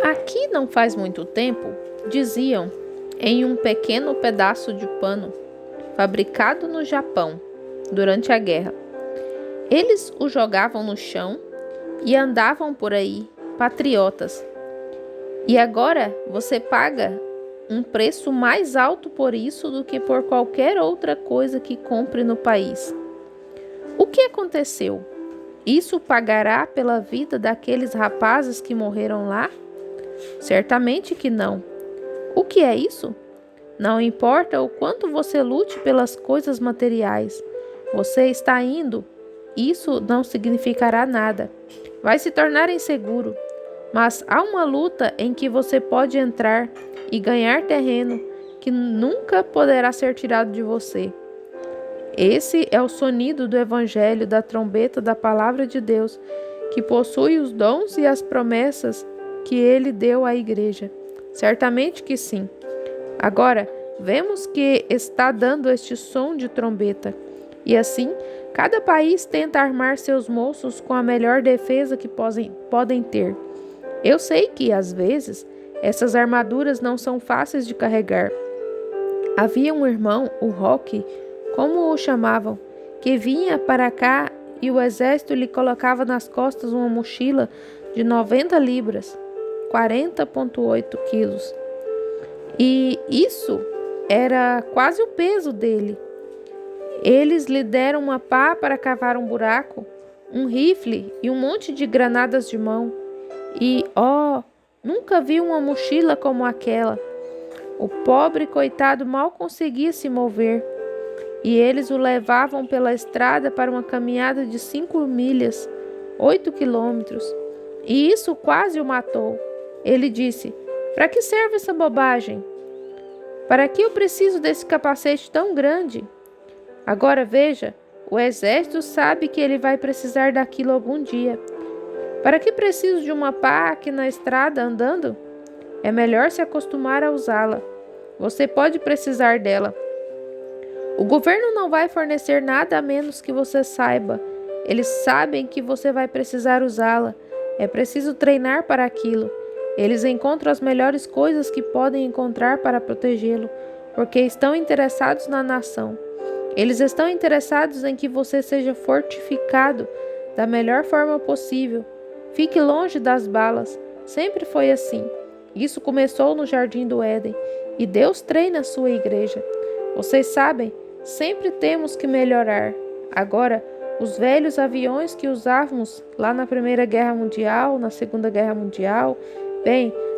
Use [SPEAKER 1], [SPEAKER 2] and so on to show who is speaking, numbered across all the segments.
[SPEAKER 1] Aqui não faz muito tempo, diziam, em um pequeno pedaço de pano, fabricado no Japão, durante a guerra. Eles o jogavam no chão e andavam por aí, patriotas. E agora você paga um preço mais alto por isso do que por qualquer outra coisa que compre no país. O que aconteceu? Isso pagará pela vida daqueles rapazes que morreram lá? Certamente que não. O que é isso? Não importa o quanto você lute pelas coisas materiais, você está indo, isso não significará nada. Vai se tornar inseguro, mas há uma luta em que você pode entrar e ganhar terreno que nunca poderá ser tirado de você. Esse é o sonido do Evangelho, da trombeta da Palavra de Deus, que possui os dons e as promessas que ele deu à igreja. Certamente que sim. Agora, vemos que está dando este som de trombeta. E assim, cada país tenta armar seus moços com a melhor defesa que podem ter. Eu sei que, às vezes, essas armaduras não são fáceis de carregar. Havia um irmão, o Roque, como o chamavam, que vinha para cá e o exército lhe colocava nas costas uma mochila de 90 libras, 40,8 quilos. E isso era quase o peso dele. Eles lhe deram uma pá para cavar um buraco, um rifle e um monte de granadas de mão. E, nunca vi uma mochila como aquela. O pobre coitado mal conseguia se mover. E eles o levavam pela estrada para uma caminhada de 5 milhas, 8 quilômetros. E isso quase o matou. Ele disse: "Para que serve essa bobagem? Para que eu preciso desse capacete tão grande?" Agora veja, o exército sabe que ele vai precisar daquilo algum dia. Para que preciso de uma pá aqui na estrada andando? É melhor se acostumar a usá-la. Você pode precisar dela. O governo não vai fornecer nada a menos que você saiba. Eles sabem que você vai precisar usá-la. É preciso treinar para aquilo. Eles encontram as melhores coisas que podem encontrar para protegê-lo, porque estão interessados na nação. Eles estão interessados em que você seja fortificado da melhor forma possível. Fique longe das balas. Sempre foi assim. Isso começou no Jardim do Éden, e Deus treina a sua igreja. Vocês sabem, sempre temos que melhorar. Agora, os velhos aviões que usávamos lá na Primeira Guerra Mundial, na Segunda Guerra Mundial,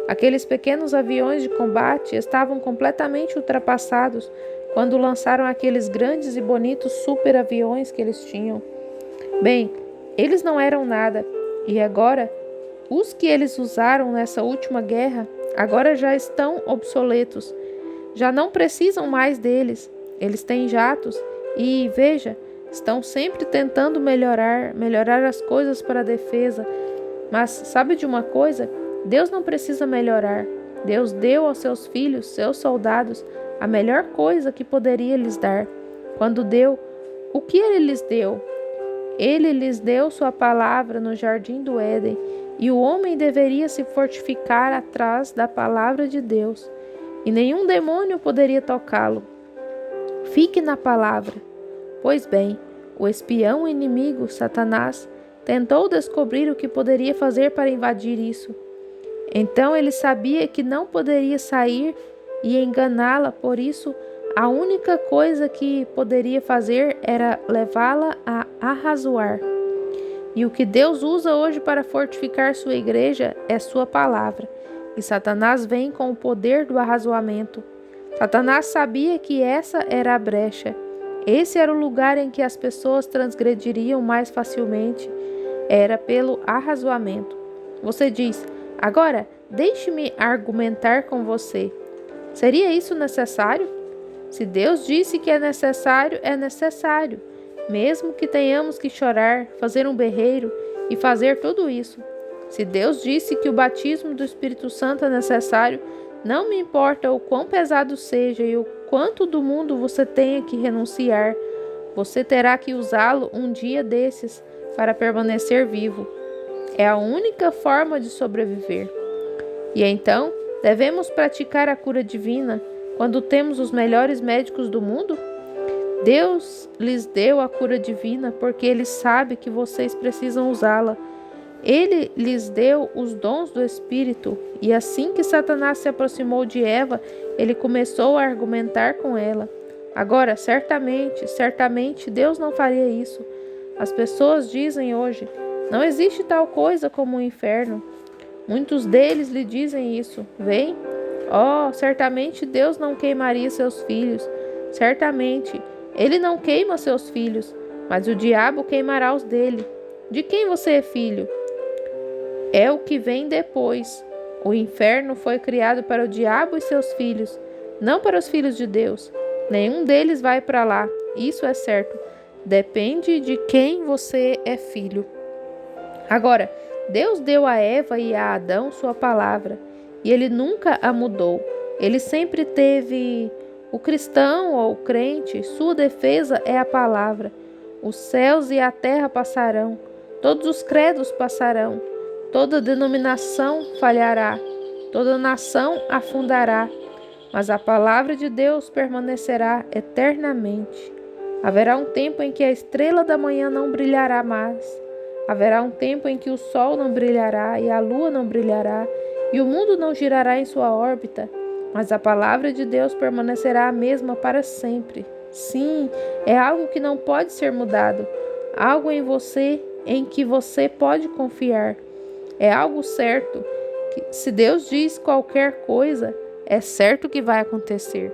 [SPEAKER 1] aqueles pequenos aviões de combate estavam completamente ultrapassados quando lançaram aqueles grandes e bonitos superaviões que eles tinham. Eles não eram nada, e agora, os que eles usaram nessa última guerra, agora já estão obsoletos. Já não precisam mais deles. Eles têm jatos e, veja, estão sempre tentando melhorar as coisas para a defesa. Mas sabe de uma coisa? Deus não precisa melhorar. Deus deu aos seus filhos, seus soldados, a melhor coisa que poderia lhes dar. Quando deu, o que ele lhes deu? Ele lhes deu sua palavra no Jardim do Éden, e o homem deveria se fortificar atrás da palavra de Deus, e nenhum demônio poderia tocá-lo. Fique na palavra. Pois bem, o espião inimigo, Satanás, tentou descobrir o que poderia fazer para invadir isso. Então ele sabia que não poderia sair e enganá-la, por isso a única coisa que poderia fazer era levá-la a arrazoar. E o que Deus usa hoje para fortificar sua igreja é sua palavra. E Satanás vem com o poder do arrazoamento. Satanás sabia que essa era a brecha. Esse era o lugar em que as pessoas transgrediriam mais facilmente. Era pelo arrazoamento. Você diz: "Agora, deixe-me argumentar com você." Seria isso necessário? Se Deus disse que é necessário, é necessário. Mesmo que tenhamos que chorar, fazer um berreiro e fazer tudo isso. Se Deus disse que o batismo do Espírito Santo é necessário, não me importa o quão pesado seja e o quanto do mundo você tenha que renunciar, você terá que usá-lo um dia desses para permanecer vivo. É a única forma de sobreviver. E então, devemos praticar a cura divina quando temos os melhores médicos do mundo? Deus lhes deu a cura divina porque Ele sabe que vocês precisam usá-la. Ele lhes deu os dons do Espírito, e assim que Satanás se aproximou de Eva, ele começou a argumentar com ela. Agora, certamente, Deus não faria isso. As pessoas dizem hoje, não existe tal coisa como o inferno. Muitos deles lhe dizem isso. Vem? Oh, certamente Deus não queimaria seus filhos. Certamente, Ele não queima seus filhos, mas o diabo queimará os dele. De quem você é filho? É o que vem depois. O inferno foi criado para o diabo e seus filhos, não para os filhos de Deus. Nenhum deles vai para lá, isso é certo. Depende de quem você é filho. Agora, Deus deu a Eva e a Adão sua palavra, e Ele nunca a mudou. Ele sempre teve o cristão ou o crente, sua defesa é a palavra. Os céus e a terra passarão, todos os credos passarão. Toda denominação falhará, toda nação afundará, mas a palavra de Deus permanecerá eternamente. Haverá um tempo em que a estrela da manhã não brilhará mais. Haverá um tempo em que o sol não brilhará e a lua não brilhará e o mundo não girará em sua órbita, mas a palavra de Deus permanecerá a mesma para sempre. Sim, é algo que não pode ser mudado, algo em você em que você pode confiar. É algo certo, que se Deus diz qualquer coisa, é certo que vai acontecer.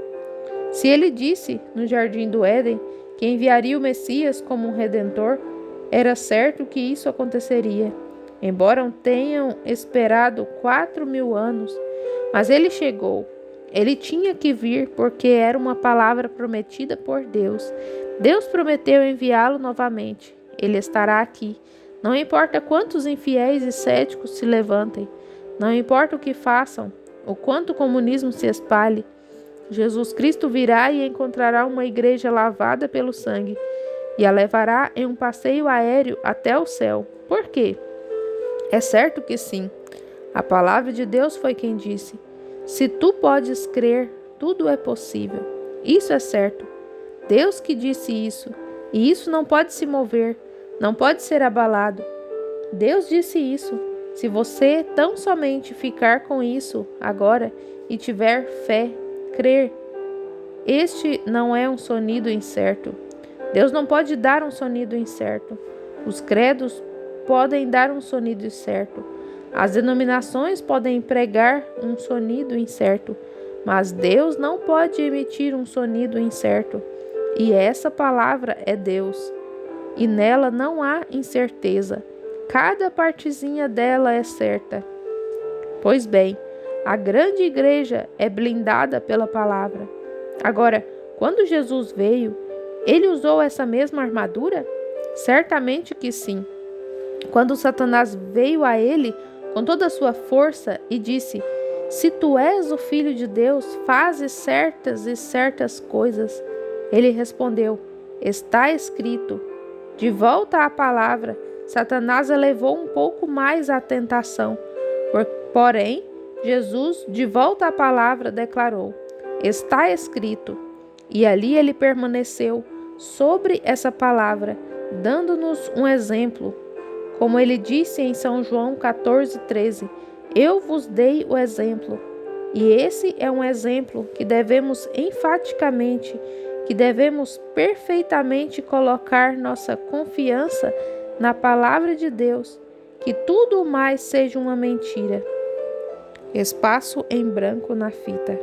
[SPEAKER 1] Se Ele disse no Jardim do Éden que enviaria o Messias como um redentor, era certo que isso aconteceria. Embora tenham esperado 4.000 anos, mas Ele chegou. Ele tinha que vir porque era uma palavra prometida por Deus. Deus prometeu enviá-lo novamente. Ele estará aqui. Não importa quantos infiéis e céticos se levantem, não importa o que façam, o quanto o comunismo se espalhe, Jesus Cristo virá e encontrará uma igreja lavada pelo sangue e a levará em um passeio aéreo até o céu. Por quê? É certo que sim. A palavra de Deus foi quem disse: se tu podes crer, tudo é possível. Isso é certo. Deus que disse isso, e isso não pode se mover. Não pode ser abalado. Deus disse isso. Se você tão somente ficar com isso agora e tiver fé, crer, este não é um sonido incerto. Deus não pode dar um sonido incerto. Os credos podem dar um sonido incerto. As denominações podem pregar um sonido incerto, mas Deus não pode emitir um sonido incerto. E essa palavra é Deus. E nela não há incerteza. Cada partezinha dela é certa. Pois bem, a grande igreja é blindada pela palavra. Agora, quando Jesus veio, ele usou essa mesma armadura? Certamente que sim. Quando Satanás veio a ele com toda a sua força e disse: se tu és o Filho de Deus, fazes certas e certas coisas. Ele respondeu: está escrito. De volta à palavra, Satanás elevou um pouco mais a tentação. Porém, Jesus, de volta à palavra, declarou: está escrito. E ali ele permaneceu sobre essa palavra, dando-nos um exemplo. Como ele disse em São João 14:13, eu vos dei o exemplo. E esse é um exemplo que devemos enfaticamente, que devemos perfeitamente colocar nossa confiança na palavra de Deus, que tudo mais seja uma mentira. Espaço em branco na fita.